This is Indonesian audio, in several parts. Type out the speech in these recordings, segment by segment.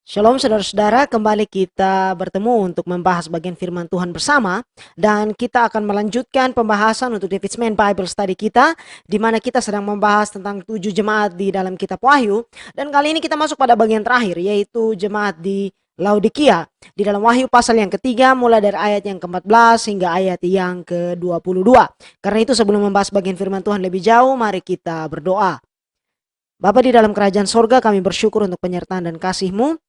Shalom saudara-saudara, kembali kita bertemu untuk membahas bagian firman Tuhan bersama dan kita akan melanjutkan pembahasan untuk David's Main Bible Study kita di mana kita sedang membahas tentang 7 jemaat di dalam kitab Wahyu dan kali ini kita masuk pada bagian terakhir yaitu jemaat di Laodikia di dalam Wahyu pasal yang ketiga mulai dari ayat yang ke-14 hingga ayat yang ke-22. Karena itu sebelum membahas bagian firman Tuhan lebih jauh, mari kita berdoa. Bapa di dalam kerajaan sorga, kami bersyukur untuk penyertaan dan kasih-Mu.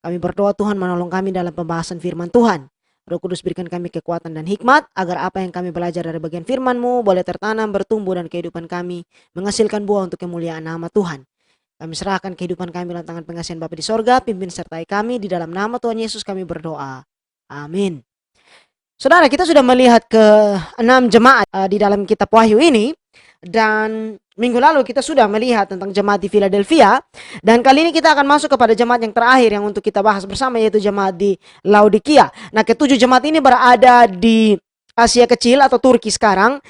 Kami berdoa Tuhan menolong kami dalam pembahasan firman Tuhan. Roh Kudus berikan kami kekuatan dan hikmat agar apa yang kami belajar dari bagian firman-Mu boleh tertanam, bertumbuh dan kehidupan kami menghasilkan buah untuk kemuliaan nama Tuhan. Kami serahkan kehidupan kami dalam tangan pengasihan Bapa di sorga, pimpin sertai kami di dalam nama Tuhan Yesus kami berdoa. Amin. Saudara, kita sudah melihat ke-6 jemaat di dalam kitab Wahyu ini dan minggu lalu kita sudah melihat tentang jemaat di Philadelphia dan kali ini kita akan masuk kepada jemaat yang terakhir yang untuk kita bahas bersama yaitu jemaat di Laodikia. Nah, ketujuh jemaat ini berada di Asia Kecil atau Turki sekarang.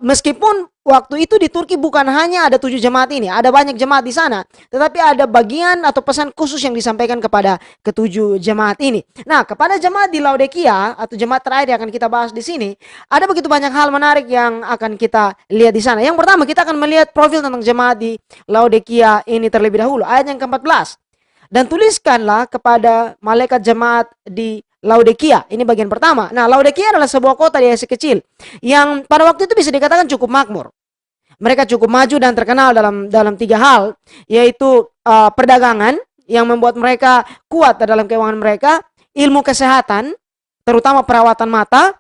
Meskipun waktu itu di Turki bukan hanya ada 7 jemaat ini, ada banyak jemaat di sana, tetapi ada bagian atau pesan khusus yang disampaikan kepada ketujuh jemaat ini. Nah, kepada jemaat di Laodikia atau jemaat terakhir yang akan kita bahas di sini, ada begitu banyak hal menarik yang akan kita lihat di sana. Yang pertama, kita akan melihat profil tentang jemaat di Laodikia ini terlebih dahulu, ayat yang ke-14. Dan tuliskanlah kepada malaikat jemaat di Laodikia. Ini bagian pertama. Nah, Laodikia adalah sebuah kota di Asia Kecil yang pada waktu itu bisa dikatakan cukup makmur. Mereka cukup maju dan terkenal dalam 3 hal, yaitu perdagangan yang membuat mereka kuat dalam keuangan mereka, ilmu kesehatan, terutama perawatan mata,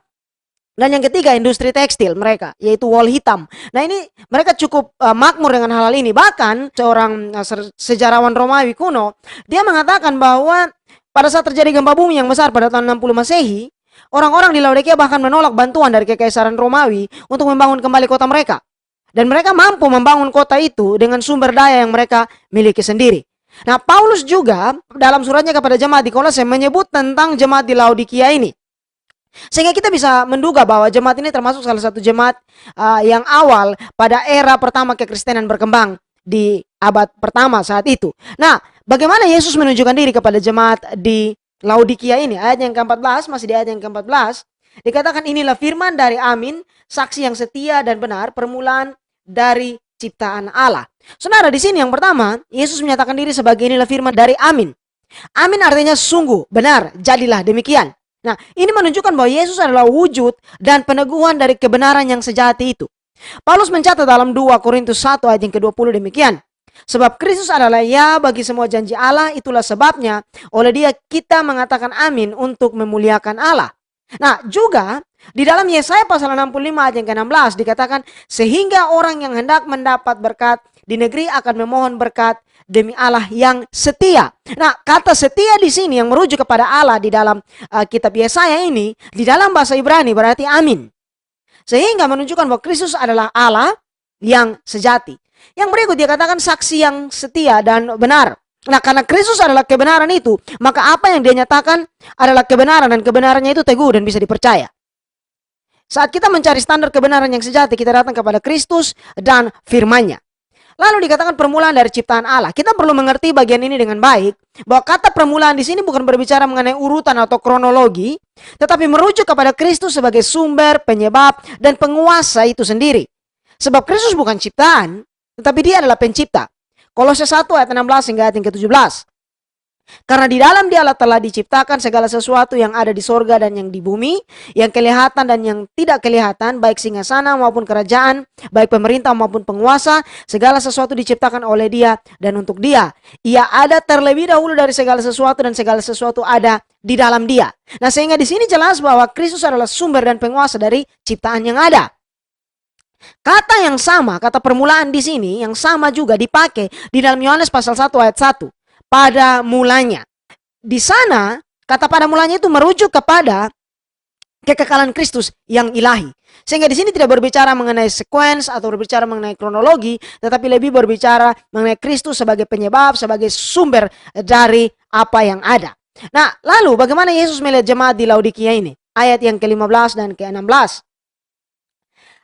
dan yang ketiga industri tekstil mereka, yaitu wol hitam. Nah, ini mereka cukup makmur dengan hal-hal ini. Bahkan seorang sejarawan Romawi kuno, dia mengatakan bahwa pada saat terjadi gempa bumi yang besar pada tahun 60 Masehi, orang-orang di Laodikia bahkan menolak bantuan dari Kekaisaran Romawi untuk membangun kembali kota mereka. Dan mereka mampu membangun kota itu dengan sumber daya yang mereka miliki sendiri. Nah, Paulus juga dalam suratnya kepada jemaat di Kolose menyebut tentang jemaat di Laodikia ini. Sehingga kita bisa menduga bahwa jemaat ini termasuk salah satu jemaat yang awal pada era pertama kekristenan berkembang di abad pertama saat itu. Nah, bagaimana Yesus menunjukkan diri kepada jemaat di Laodikia ini? Ayat yang ke-14, masih di ayat yang ke-14. Dikatakan inilah firman dari Amin, saksi yang setia dan benar, permulaan dari ciptaan Allah. Saudara, di sini yang pertama, Yesus menyatakan diri sebagai inilah firman dari Amin. Amin artinya sungguh, benar, jadilah demikian. Nah, ini menunjukkan bahwa Yesus adalah wujud dan peneguhan dari kebenaran yang sejati itu. Paulus mencatat dalam 2 Korintus 1 ayat yang ke-20 demikian. Sebab Kristus adalah ya bagi semua janji Allah, itulah sebabnya oleh dia kita mengatakan amin untuk memuliakan Allah. Nah, juga di dalam Yesaya pasal 65 ayat yang ke-16 dikatakan sehingga orang yang hendak mendapat berkat di negeri akan memohon berkat demi Allah yang setia. Nah, kata setia di sini yang merujuk kepada Allah di dalam kitab Yesaya ini di dalam bahasa Ibrani berarti amin. Sehingga menunjukkan bahwa Kristus adalah Allah yang sejati. Yang berikut dia katakan saksi yang setia dan benar. Nah, karena Kristus adalah kebenaran itu, maka apa yang dia nyatakan adalah kebenaran dan kebenarannya itu teguh dan bisa dipercaya. Saat kita mencari standar kebenaran yang sejati, kita datang kepada Kristus dan firman-Nya. Lalu dikatakan permulaan dari ciptaan Allah. Kita perlu mengerti bagian ini dengan baik, bahwa kata permulaan di sini bukan berbicara mengenai urutan atau kronologi, tetapi merujuk kepada Kristus sebagai sumber, penyebab, dan penguasa itu sendiri. Sebab Kristus bukan ciptaan, tetapi dia adalah pencipta. Kolose 1 ayat 16 hingga ayat yang ke-17. Karena di dalam dialah telah diciptakan segala sesuatu yang ada di sorga dan yang di bumi, yang kelihatan dan yang tidak kelihatan, baik singgasana maupun kerajaan, baik pemerintah maupun penguasa, segala sesuatu diciptakan oleh dia dan untuk dia. Ia ada terlebih dahulu dari segala sesuatu dan segala sesuatu ada di dalam dia. Nah, sehingga di sini jelas bahwa Kristus adalah sumber dan penguasa dari ciptaan yang ada. Kata yang sama, kata permulaan di sini yang sama juga dipakai di dalam Yohanes pasal 1 ayat 1. Pada mulanya. Di sana, kata pada mulanya itu merujuk kepada kekekalan Kristus yang ilahi. Sehingga di sini tidak berbicara mengenai sequence atau berbicara mengenai kronologi, tetapi lebih berbicara mengenai Kristus sebagai penyebab, sebagai sumber dari apa yang ada. Nah, lalu bagaimana Yesus melihat jemaat di Laodikia ini? Ayat yang ke-15 dan ke-16.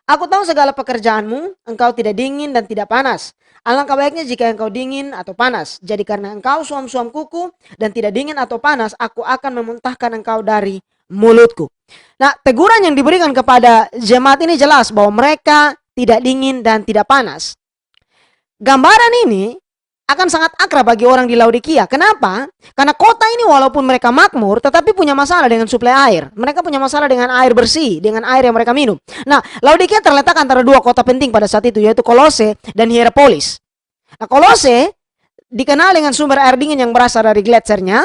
Aku tahu segala pekerjaanmu, engkau tidak dingin dan tidak panas. Alangkah baiknya jika engkau dingin atau panas. Jadi karena engkau suam-suam kuku dan tidak dingin atau panas, aku akan memuntahkan engkau dari mulutku. Nah, teguran yang diberikan kepada jemaat ini jelas bahwa mereka tidak dingin dan tidak panas. Gambaran ini akan sangat akrab bagi orang di Laodikia. Kenapa? Karena kota ini walaupun mereka makmur, tetapi punya masalah dengan suplai air. Mereka punya masalah dengan air bersih, dengan air yang mereka minum. Nah, Laodikia terletak antara dua kota penting pada saat itu, yaitu Kolose dan Hierapolis. Nah, Kolose dikenal dengan sumber air dingin yang berasal dari gletsernya,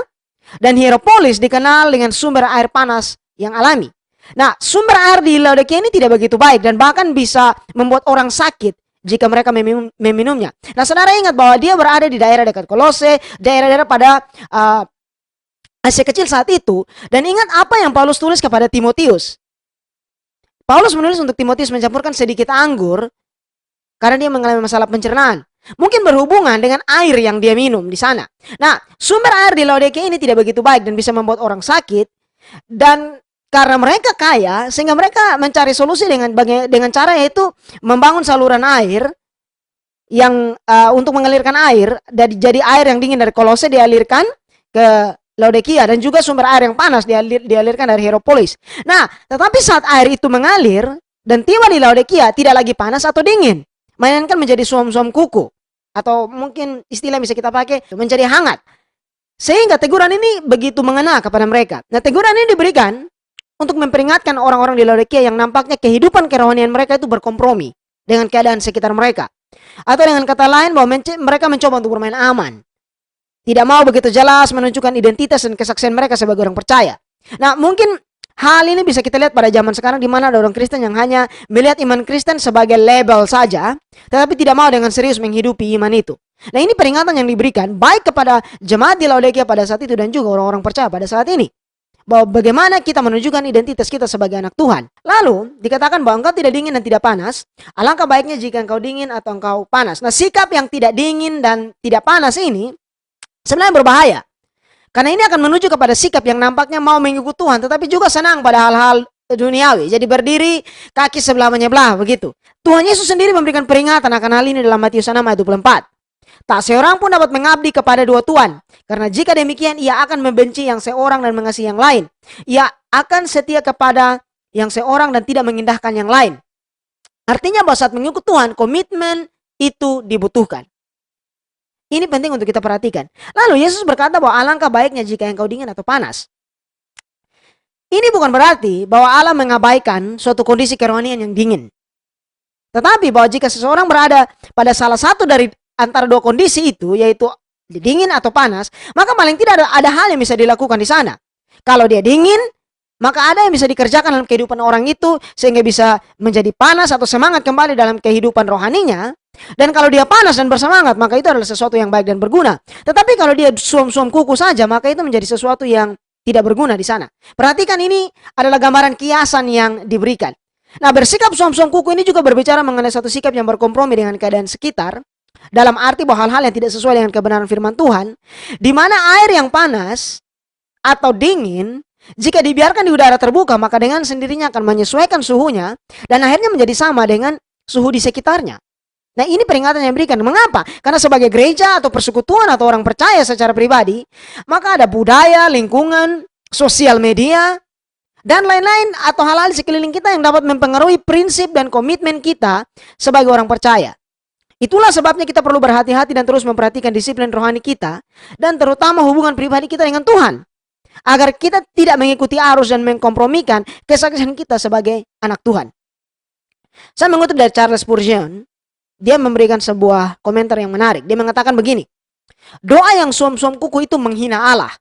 dan Hierapolis dikenal dengan sumber air panas yang alami. Nah, sumber air di Laodikia ini tidak begitu baik dan bahkan bisa membuat orang sakit jika mereka meminumnya. Nah, saudara ingat bahwa dia berada di daerah dekat Kolose, daerah-daerah pada Asia Kecil saat itu. Dan ingat apa yang Paulus tulis kepada Timotius. Paulus menulis untuk Timotius mencampurkan sedikit anggur karena dia mengalami masalah pencernaan. Mungkin berhubungan dengan air yang dia minum di sana. Nah, sumber air di Laodikia ini tidak begitu baik dan bisa membuat orang sakit. Dan karena mereka kaya, sehingga mereka mencari solusi dengan cara yaitu membangun saluran air yang untuk mengalirkan air, jadi air yang dingin dari Kolose dialirkan ke Laodikia, dan juga sumber air yang panas dialirkan dari Hierapolis. Nah, tetapi saat air itu mengalir dan tiba di Laodikia, tidak lagi panas atau dingin, melainkan menjadi suam-suam kuku, atau mungkin istilah yang bisa kita pakai menjadi hangat. Sehingga teguran ini begitu mengena kepada mereka. Nah, teguran ini diberikan untuk memperingatkan orang-orang di Laodikia yang nampaknya kehidupan kerohanian mereka itu berkompromi dengan keadaan sekitar mereka. Atau dengan kata lain bahwa mereka mencoba untuk bermain aman. Tidak mau begitu jelas menunjukkan identitas dan kesaksian mereka sebagai orang percaya. Nah, mungkin hal ini bisa kita lihat pada zaman sekarang di mana ada orang Kristen yang hanya melihat iman Kristen sebagai label saja, tetapi tidak mau dengan serius menghidupi iman itu. Nah, ini peringatan yang diberikan baik kepada jemaat di Laodikia pada saat itu dan juga orang-orang percaya pada saat ini. Bahwa bagaimana kita menunjukkan identitas kita sebagai anak Tuhan. Lalu dikatakan bahwa engkau tidak dingin dan tidak panas. Alangkah baiknya jika engkau dingin atau engkau panas. Nah, sikap yang tidak dingin dan tidak panas ini sebenarnya berbahaya. Karena ini akan menuju kepada sikap yang nampaknya mau mengikut Tuhan, tetapi juga senang pada hal-hal duniawi. Jadi berdiri kaki sebelah menyebelah begitu. Tuhan Yesus sendiri memberikan peringatan akan hal ini dalam Matius 6 ayat 24. Tak seorang pun dapat mengabdi kepada dua tuan. Karena jika demikian, ia akan membenci yang seorang dan mengasihi yang lain. Ia akan setia kepada yang seorang dan tidak mengindahkan yang lain. Artinya bahwa saat mengikut Tuhan, komitmen itu dibutuhkan. Ini penting untuk kita perhatikan. Lalu Yesus berkata bahwa alangkah baiknya jika engkau dingin atau panas. Ini bukan berarti bahwa Allah mengabaikan suatu kondisi kerohanian yang dingin. Tetapi bahwa jika seseorang berada pada salah satu dari antara dua kondisi itu, yaitu dingin atau panas, maka paling tidak ada hal yang bisa dilakukan di sana. Kalau dia dingin, maka ada yang bisa dikerjakan dalam kehidupan orang itu sehingga bisa menjadi panas atau semangat kembali dalam kehidupan rohaninya. Dan kalau dia panas dan bersemangat, maka itu adalah sesuatu yang baik dan berguna. Tetapi kalau dia suam-suam kuku saja, maka itu menjadi sesuatu yang tidak berguna di sana. Perhatikan, ini adalah gambaran kiasan yang diberikan. Nah, bersikap suam-suam kuku ini juga berbicara mengenai satu sikap yang berkompromi dengan keadaan sekitar. Dalam arti bahwa hal-hal yang tidak sesuai dengan kebenaran firman Tuhan, di mana air yang panas atau dingin, jika dibiarkan di udara terbuka, maka dengan sendirinya akan menyesuaikan suhunya, dan akhirnya menjadi sama dengan suhu di sekitarnya. Nah, ini peringatan yang diberikan. Mengapa? Karena sebagai gereja atau persekutuan atau orang percaya secara pribadi, maka ada budaya, lingkungan, sosial media, dan lain-lain atau hal-hal di sekeliling kita yang dapat mempengaruhi prinsip dan komitmen kita sebagai orang percaya. Itulah sebabnya kita perlu berhati-hati dan terus memperhatikan disiplin rohani kita, dan terutama hubungan pribadi kita dengan Tuhan, agar kita tidak mengikuti arus dan mengkompromikan kesaksian kita sebagai anak Tuhan. Saya mengutip dari Charles Spurgeon. Dia memberikan sebuah komentar yang menarik. Dia mengatakan begini, doa yang suam-suam kuku itu menghina Allah.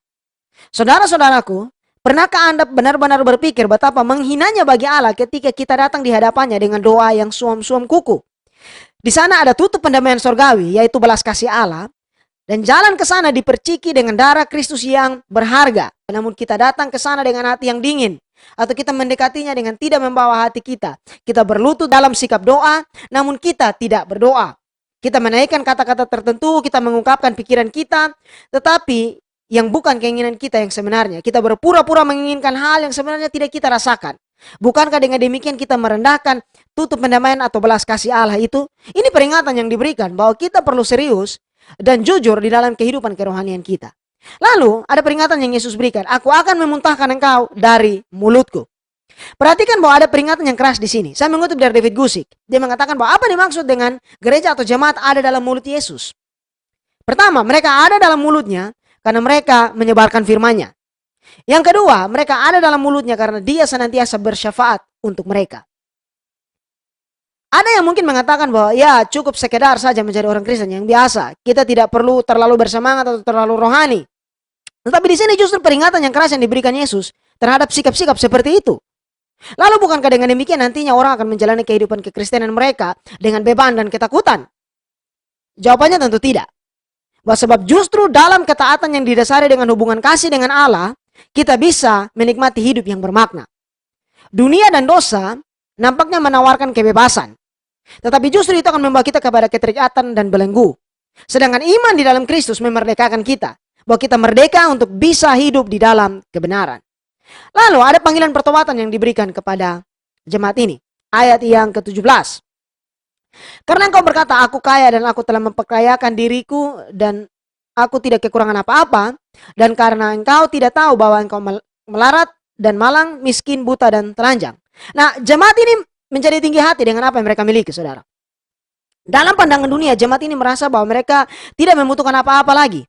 Saudara-saudaraku, pernahkah Anda benar-benar berpikir betapa menghinanya bagi Allah ketika kita datang di hadapannya dengan doa yang suam-suam kuku? Di sana ada tutup pendamaian sorgawi, yaitu belas kasih Allah, dan jalan ke sana diperciki dengan darah Kristus yang berharga. Namun kita datang ke sana dengan hati yang dingin, atau kita mendekatinya dengan tidak membawa hati kita. Kita berlutut dalam sikap doa, namun kita tidak berdoa. Kita menaikkan kata-kata tertentu, kita mengungkapkan pikiran kita, tetapi yang bukan keinginan kita yang sebenarnya. Kita berpura-pura menginginkan hal yang sebenarnya tidak kita rasakan. Bukankah dengan demikian kita merendahkan tutup pendamaian atau belas kasih Allah itu? Ini peringatan yang diberikan bahwa kita perlu serius dan jujur di dalam kehidupan kerohanian kita. Lalu ada peringatan yang Yesus berikan, aku akan memuntahkan engkau dari mulutku. Perhatikan bahwa ada peringatan yang keras di sini. Saya mengutip dari David Guzik. Dia mengatakan bahwa apa dimaksud dengan gereja atau jemaat ada dalam mulut Yesus. Pertama, mereka ada dalam mulutnya karena mereka menyebarkan firman-Nya. Yang kedua, mereka ada dalam mulutnya karena dia senantiasa bersyafaat untuk mereka. Ada yang mungkin mengatakan bahwa ya cukup sekedar saja menjadi orang Kristen yang biasa. Kita tidak perlu terlalu bersemangat atau terlalu rohani. Tetapi di sini justru peringatan yang keras yang diberikan Yesus terhadap sikap-sikap seperti itu. Lalu bukankah dengan demikian nantinya orang akan menjalani kehidupan kekristenan mereka dengan beban dan ketakutan? Jawabannya tentu tidak. Sebab justru dalam ketaatan yang didasari dengan hubungan kasih dengan Allah, kita bisa menikmati hidup yang bermakna. Dunia dan dosa nampaknya menawarkan kebebasan. Tetapi justru itu akan membawa kita kepada keterikatan dan belenggu. Sedangkan iman di dalam Kristus memerdekakan kita. Bahwa kita merdeka untuk bisa hidup di dalam kebenaran. Lalu ada panggilan pertobatan yang diberikan kepada jemaat ini. Ayat yang ke-17. Karena engkau berkata, aku kaya dan aku telah memperkayakan diriku dan aku tidak kekurangan apa-apa. Dan karena engkau tidak tahu bahwa engkau melarat dan malang, miskin, buta, dan telanjang. Nah, jemaat ini menjadi tinggi hati dengan apa yang mereka miliki, saudara. Dalam pandangan dunia, jemaat ini merasa bahwa mereka tidak membutuhkan apa-apa lagi.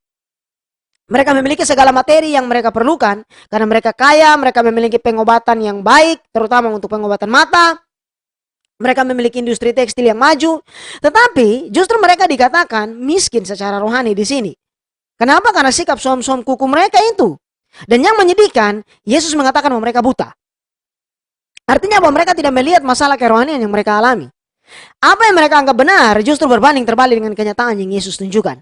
Mereka memiliki segala materi yang mereka perlukan. Karena mereka kaya, mereka memiliki pengobatan yang baik, terutama untuk pengobatan mata. Mereka memiliki industri tekstil yang maju. Tetapi justru mereka dikatakan miskin secara rohani di sini. Kenapa? Karena sikap suam-suam kuku mereka itu. Dan yang menyedihkan, Yesus mengatakan bahwa mereka buta. Artinya bahwa mereka tidak melihat masalah kerohanian yang mereka alami. Apa yang mereka anggap benar justru berbanding terbalik dengan kenyataan yang Yesus tunjukkan.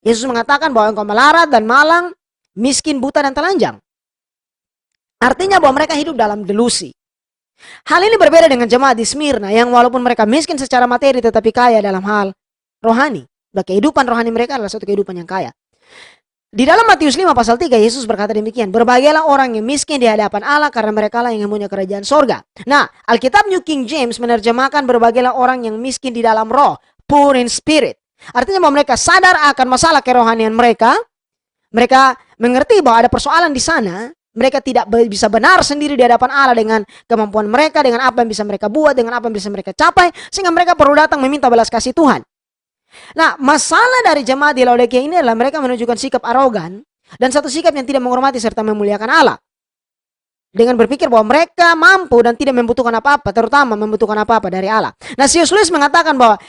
Yesus mengatakan bahwa engkau melarat dan malang, miskin, buta, dan telanjang. Artinya bahwa mereka hidup dalam delusi. Hal ini berbeda dengan jemaat di Smyrna yang walaupun mereka miskin secara materi tetapi kaya dalam hal rohani. Kehidupan rohani mereka adalah suatu kehidupan yang kaya. Di dalam Matius 5 pasal 3 Yesus berkata demikian, berbahagialah orang yang miskin di hadapan Allah karena mereka lah yang mempunyai kerajaan sorga. Nah, Alkitab New King James menerjemahkan berbahagialah orang yang miskin di dalam roh, poor in spirit. Artinya bahwa mereka sadar akan masalah kerohanian mereka. Mereka mengerti bahwa ada persoalan di sana. Mereka tidak bisa benar sendiri di hadapan Allah dengan kemampuan mereka, dengan apa yang bisa mereka buat, dengan apa yang bisa mereka capai. Sehingga mereka perlu datang meminta belas kasih Tuhan. Nah, masalah dari jemaat di Laodikia ini adalah mereka menunjukkan sikap arogan. Dan satu sikap yang tidak menghormati serta memuliakan Allah. Dengan berpikir bahwa mereka mampu dan tidak membutuhkan apa-apa. Terutama membutuhkan apa-apa dari Allah. Nah, C.S. Lewis mengatakan bahwa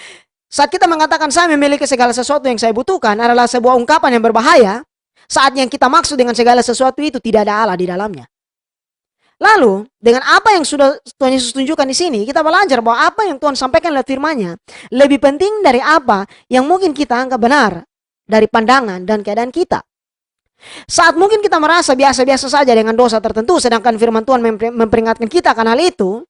saat kita mengatakan saya memiliki segala sesuatu yang saya butuhkan adalah sebuah ungkapan yang berbahaya. Saat yang kita maksud dengan segala sesuatu itu tidak ada Allah di dalamnya. Lalu, dengan apa yang sudah Tuhan Yesus tunjukkan di sini, kita belajar bahwa apa yang Tuhan sampaikan lewat firman-Nya lebih penting dari apa yang mungkin kita anggap benar dari pandangan dan keadaan kita. Saat mungkin kita merasa biasa-biasa saja dengan dosa tertentu, sedangkan firman Tuhan memperingatkan kita akan hal itu,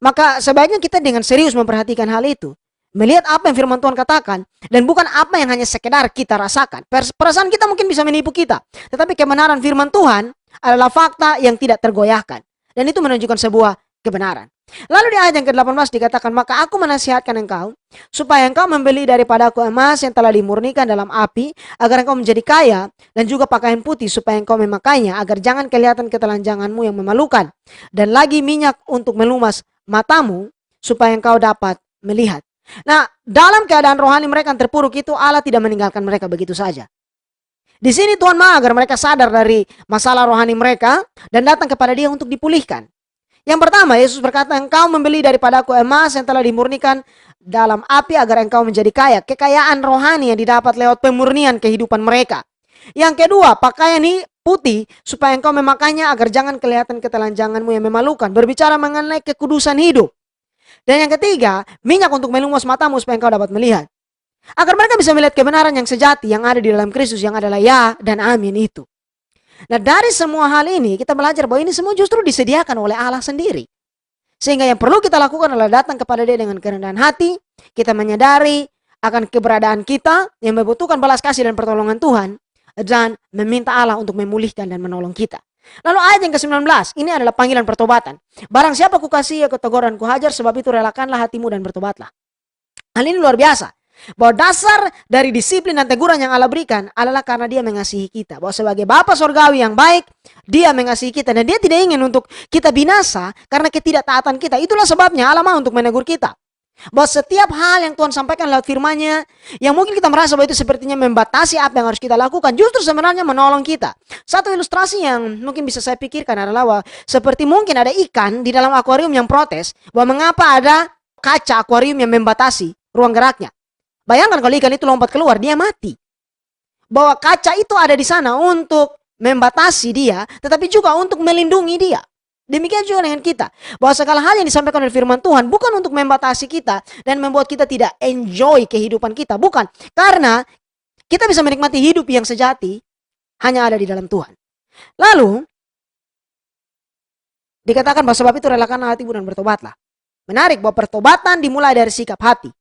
maka sebaiknya kita dengan serius memperhatikan hal itu. Melihat apa yang firman Tuhan katakan, dan bukan apa yang hanya sekedar kita rasakan. Perasaan kita mungkin bisa menipu kita. Tetapi kebenaran firman Tuhan adalah fakta yang tidak tergoyahkan. Dan itu menunjukkan sebuah kebenaran. Lalu di ayat yang ke-18 dikatakan, maka aku menasihatkan engkau, supaya engkau membeli daripadaku emas yang telah dimurnikan dalam api, agar engkau menjadi kaya, dan juga pakaian putih supaya engkau memakainya, agar jangan kelihatan ketelanjanganmu yang memalukan. Dan lagi minyak untuk melumas matamu, supaya engkau dapat melihat. Nah, dalam keadaan rohani mereka yang terpuruk itu, Allah tidak meninggalkan mereka begitu saja. Di sini Tuhan mau agar mereka sadar dari masalah rohani mereka dan datang kepada Dia untuk dipulihkan. Yang pertama, Yesus berkata, engkau membeli daripadaku emas yang telah dimurnikan dalam api agar engkau menjadi kaya. Kekayaan rohani yang didapat lewat pemurnian kehidupan mereka. Yang kedua, pakaian putih supaya engkau memakainya agar jangan kelihatan ketelanjanganmu yang memalukan. Berbicara mengenai kekudusan hidup. Dan yang ketiga, minyak untuk melumas matamu supaya engkau dapat melihat. Agar mereka bisa melihat kebenaran yang sejati yang ada di dalam Kristus yang adalah ya dan amin itu. Nah, dari semua hal ini kita belajar bahwa ini semua justru disediakan oleh Allah sendiri. Sehingga yang perlu kita lakukan adalah datang kepada Dia dengan kerendahan hati. Kita menyadari akan keberadaan kita yang membutuhkan balas kasih dan pertolongan Tuhan. Dan meminta Allah untuk memulihkan dan menolong kita. Lalu ayat yang ke-19, ini adalah panggilan pertobatan. Barang siapa kukasihi, aku tegur dan kuhajar, sebab itu relakanlah hatimu dan bertobatlah. Hal ini luar biasa. Bahwa dasar dari disiplin dan teguran yang Allah berikan adalah karena dia mengasihi kita. Bahwa sebagai Bapa Sorgawi yang baik, dia mengasihi kita. Dan dia tidak ingin untuk kita binasa karena ketidaktaatan kita. Itulah sebabnya Allah mau untuk menegur kita. Bahwa setiap hal yang Tuhan sampaikan lewat firman-Nya, yang mungkin kita merasa bahwa itu sepertinya membatasi apa yang harus kita lakukan, justru sebenarnya menolong kita. Satu ilustrasi yang mungkin bisa saya pikirkan adalah bahwa seperti mungkin ada ikan di dalam akuarium yang protes, bahwa mengapa ada kaca akuarium yang membatasi ruang geraknya. Bayangkan kalau ikan itu lompat keluar, dia mati. Bahwa kaca itu ada di sana untuk membatasi dia, tetapi juga untuk melindungi dia. Demikian juga dengan kita. Bahwa segala hal yang disampaikan oleh firman Tuhan bukan untuk membatasi kita dan membuat kita tidak enjoy kehidupan kita. Bukan. Karena kita bisa menikmati hidup yang sejati hanya ada di dalam Tuhan. Lalu, dikatakan bahwa sebab itu relakanlah hatimu dan bertobatlah. Menarik bahwa pertobatan dimulai dari sikap hati.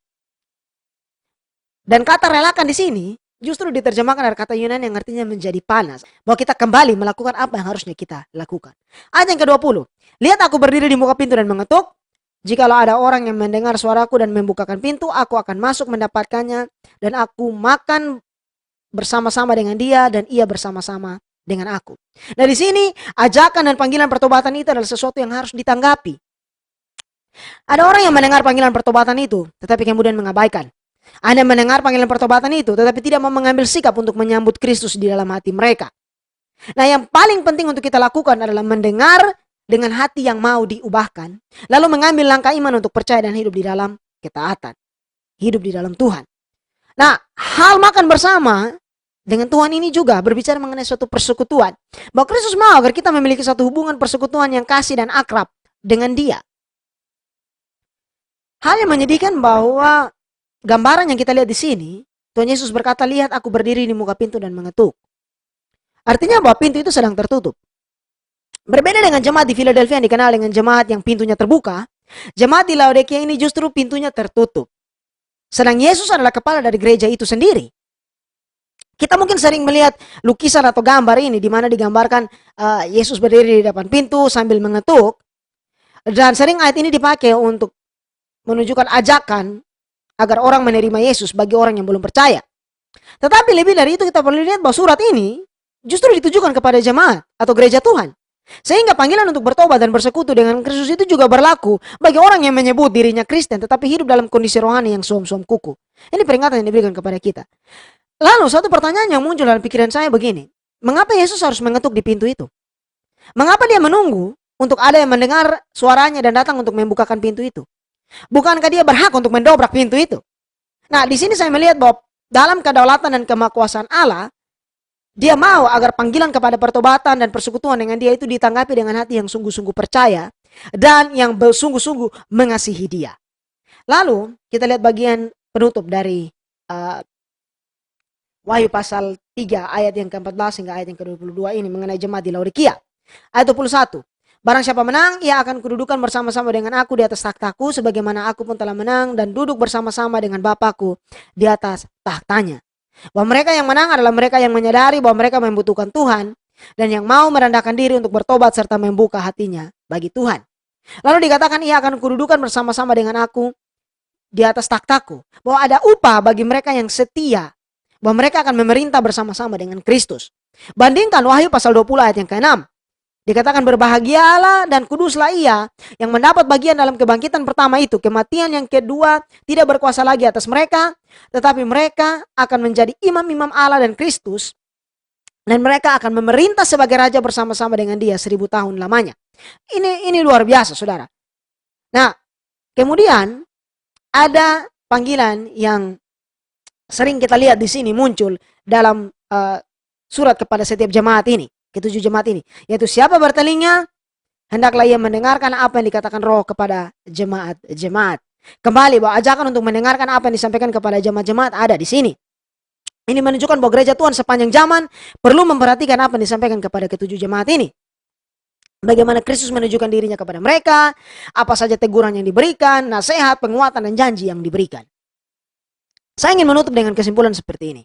Dan kata relakan di sini justru diterjemahkan dari kata Yunani yang artinya menjadi panas. Bahwa kita kembali melakukan apa yang harusnya kita lakukan. Ayat yang ke-20. Lihat aku berdiri di muka pintu dan mengetuk. Jikalau ada orang yang mendengar suaraku dan membukakan pintu, aku akan masuk mendapatkannya. Dan aku makan bersama-sama dengan dia dan ia bersama-sama dengan aku. Nah di sini ajakan dan panggilan pertobatan itu adalah sesuatu yang harus ditanggapi. Ada orang yang mendengar panggilan pertobatan itu, tetapi kemudian mengabaikan. Anda mendengar panggilan pertobatan itu, tetapi tidak mau mengambil sikap untuk menyambut Kristus di dalam hati mereka. Nah yang paling penting untuk kita lakukan adalah mendengar dengan hati yang mau diubahkan. Lalu mengambil langkah iman untuk percaya dan hidup di dalam ketaatan. Hidup di dalam Tuhan. Nah hal makan bersama dengan Tuhan ini juga berbicara mengenai suatu persekutuan. Bahwa Kristus mau agar kita memiliki satu hubungan persekutuan yang kasih dan akrab dengan Dia. Hal yang menyedihkan bahwa gambaran yang kita lihat di sini, Tuhan Yesus berkata, lihat aku berdiri di muka pintu dan mengetuk. Artinya bahwa pintu itu sedang tertutup. Berbeda dengan jemaat di Philadelphia yang dikenal dengan jemaat yang pintunya terbuka, jemaat di Laodikia ini justru pintunya tertutup. Sedang Yesus adalah kepala dari gereja itu sendiri. Kita mungkin sering melihat lukisan atau gambar ini di mana digambarkan Yesus berdiri di depan pintu sambil mengetuk. Dan sering ayat ini dipakai untuk menunjukkan ajakan agar orang menerima Yesus bagi orang yang belum percaya. Tetapi lebih dari itu kita perlu lihat bahwa surat ini justru ditujukan kepada jemaat atau gereja Tuhan. Sehingga panggilan untuk bertobat dan bersekutu dengan Kristus itu juga berlaku bagi orang yang menyebut dirinya Kristen tetapi hidup dalam kondisi rohani yang suam-suam kuku. Ini peringatan yang diberikan kepada kita. Lalu satu pertanyaan yang muncul dalam pikiran saya begini. Mengapa Yesus harus mengetuk di pintu itu? Mengapa dia menunggu untuk ada yang mendengar suaranya dan datang untuk membukakan pintu itu? Bukankah dia berhak untuk mendobrak pintu itu? Nah, di sini saya melihat bahwa dalam kedaulatan dan kemakuasaan Allah, dia mau agar panggilan kepada pertobatan dan persekutuan dengan dia itu ditanggapi dengan hati yang sungguh-sungguh percaya dan yang bersungguh-sungguh mengasihi dia. Lalu, kita lihat bagian penutup dari Wahyu pasal 3 ayat yang ke-14 hingga ayat yang ke-22 ini mengenai jemaat di Laodikia. Ayat 21. Barang siapa menang, ia akan kududukan bersama-sama dengan aku di atas takhtaku, sebagaimana aku pun telah menang dan duduk bersama-sama dengan Bapakku di atas tahtanya. Bahwa mereka yang menang adalah mereka yang menyadari bahwa mereka membutuhkan Tuhan dan yang mau merendahkan diri untuk bertobat serta membuka hatinya bagi Tuhan. Lalu dikatakan ia akan kududukan bersama-sama dengan aku di atas takhtaku. Bahwa ada upah bagi mereka yang setia, bahwa mereka akan memerintah bersama-sama dengan Kristus. Bandingkan Wahyu pasal 20 ayat yang ke-6. Dikatakan berbahagialah dan kuduslah ia yang mendapat bagian dalam kebangkitan pertama itu. Kematian yang kedua tidak berkuasa lagi atas mereka, tetapi mereka akan menjadi imam-imam Allah dan Kristus. Dan mereka akan memerintah sebagai raja bersama-sama dengan dia 1000 tahun lamanya. Ini luar biasa, saudara. Nah, kemudian ada panggilan yang sering kita lihat di sini muncul dalam surat kepada setiap jemaat ini. Ketujuh jemaat ini, yaitu siapa bertelinga, hendaklah ia mendengarkan apa yang dikatakan Roh kepada jemaat-jemaat. Kembali bahwa ajakan untuk mendengarkan apa yang disampaikan kepada jemaat-jemaat ada di sini. Ini menunjukkan bahwa gereja Tuhan sepanjang zaman perlu memperhatikan apa yang disampaikan kepada ketujuh jemaat ini. Bagaimana Kristus menunjukkan dirinya kepada mereka, apa saja teguran yang diberikan, nasihat, penguatan, dan janji yang diberikan. Saya ingin menutup dengan kesimpulan seperti ini.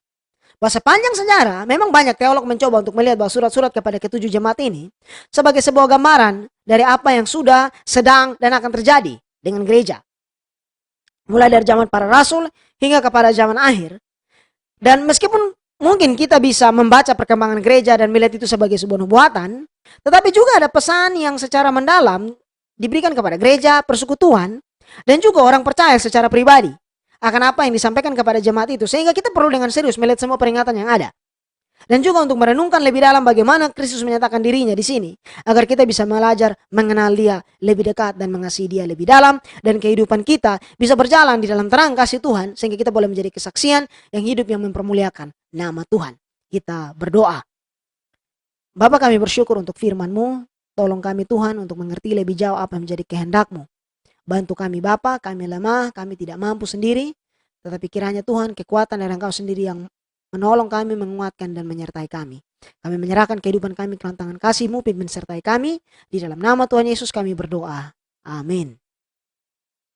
Bahwa sepanjang sejarah, memang banyak teolog mencoba untuk melihat bahwa surat-surat kepada ketujuh jemaat ini sebagai sebuah gambaran dari apa yang sudah, sedang, dan akan terjadi dengan gereja. Mulai dari zaman para rasul hingga kepada zaman akhir. Dan meskipun mungkin kita bisa membaca perkembangan gereja dan melihat itu sebagai sebuah nubuatan, tetapi juga ada pesan yang secara mendalam diberikan kepada gereja, persekutuan, dan juga orang percaya secara pribadi akan apa yang disampaikan kepada jemaat itu. Sehingga kita perlu dengan serius melihat semua peringatan yang ada. Dan juga untuk merenungkan lebih dalam bagaimana Kristus menyatakan dirinya di sini. Agar kita bisa belajar mengenal dia lebih dekat dan mengasihi dia lebih dalam. Dan kehidupan kita bisa berjalan di dalam terang kasih Tuhan. Sehingga kita boleh menjadi kesaksian yang hidup yang mempermuliakan nama Tuhan. Kita berdoa. Bapa, kami bersyukur untuk firman-Mu. Tolong kami Tuhan untuk mengerti lebih jauh apa yang menjadi kehendak-Mu. Bantu kami Bapa, kami lemah, kami tidak mampu sendiri. Tetapi kiranya Tuhan kekuatan dari Engkau sendiri yang menolong kami, menguatkan dan menyertai kami. Kami menyerahkan kehidupan kami ke tangan kasih-Mu, pimpin sertai kami. Di dalam nama Tuhan Yesus kami berdoa. Amin.